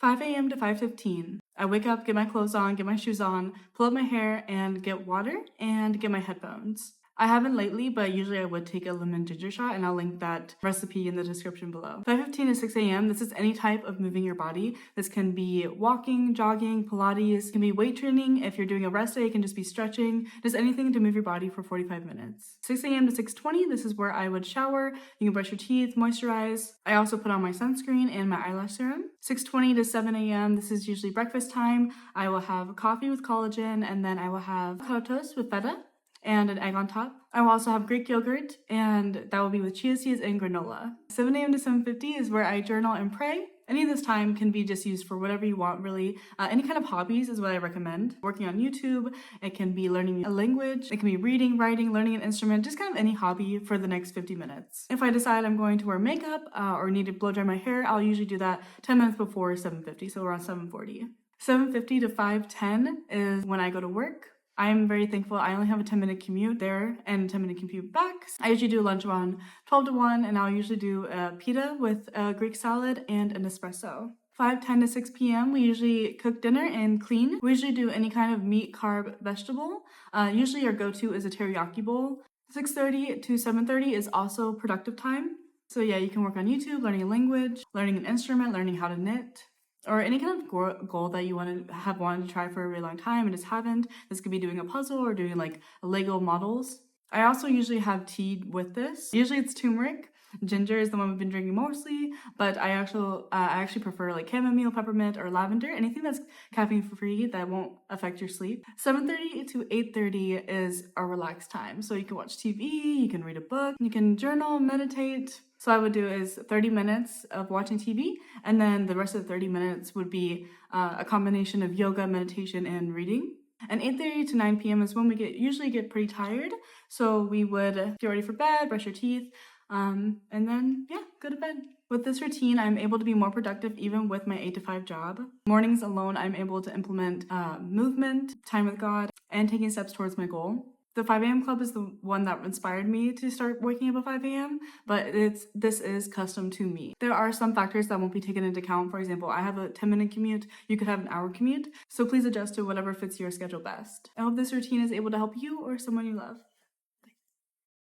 5 a.m. to 5:15. I wake up, get my clothes on, get my shoes on, pull up my hair, and get water and get my headphones. I haven't lately, but usually I would take a lemon ginger shot, and I'll link that recipe in the description below. 5:15 to 6 a.m. This is any type of moving your body. This can be walking, jogging, Pilates, it can be weight training. If you're doing a rest day, it can just be stretching, just anything to move your body for 45 minutes. 6 a.m. to 6:20, this is where I would shower. You can brush your teeth, moisturize. I also put on my sunscreen and my eyelash serum. 6:20 to 7 a.m., this is usually breakfast time. I will have coffee with collagen, and then I will have avocado toast with feta and an egg on top. I will also have Greek yogurt, and that will be with chia seeds and granola. 7 a.m. to 7:50 is where I journal and pray. Any of this time can be just used for whatever you want, really. Any kind of hobbies is what I recommend. Working on YouTube, it can be learning a language, it can be reading, writing, learning an instrument, just kind of any hobby for the next 50 minutes. If I decide I'm going to wear makeup or need to blow dry my hair, I'll usually do that 10 minutes before 7:50, so around 7:40. 7:50 to 5:10 is when I go to work. I'm very thankful I only have a 10-minute commute there and a 10-minute commute back. I usually do lunch around 12 to 1, and I'll usually do a pita with a Greek salad and an espresso. 5:10 to 6 p.m. we usually cook dinner and clean. We usually do any kind of meat, carb, vegetable. Usually our go-to is a teriyaki bowl. 6:30 to 7:30 is also productive time. So yeah, you can work on YouTube, learning a language, learning an instrument, learning how to knit, or any kind of goal that you wanted to try for a really long time and just haven't. This could be doing a puzzle or doing like Lego models. I also usually have tea with this. Usually it's turmeric. Ginger is the one we've been drinking mostly, but I actually prefer like chamomile, peppermint, or lavender. Anything that's caffeine free that won't affect your sleep. 7:30 to 8:30 is a relaxed time. So you can watch TV, you can read a book, you can journal, meditate. So what I would do is 30 minutes of watching TV, and then the rest of the 30 minutes would be a combination of yoga, meditation, and reading. And 8:30 to 9 p.m. is when we usually get pretty tired. So we would get ready for bed, brush your teeth, and then, yeah, go to bed. With this routine, I'm able to be more productive even with my 8 to 5 job. Mornings alone, I'm able to implement movement, time with God, and taking steps towards my goal. The 5 a.m. club is the one that inspired me to start waking up at 5 a.m., but this is custom to me. There are some factors that won't be taken into account. For example, I have a 10-minute commute. You could have an hour commute. So please adjust to whatever fits your schedule best. I hope this routine is able to help you or someone you love.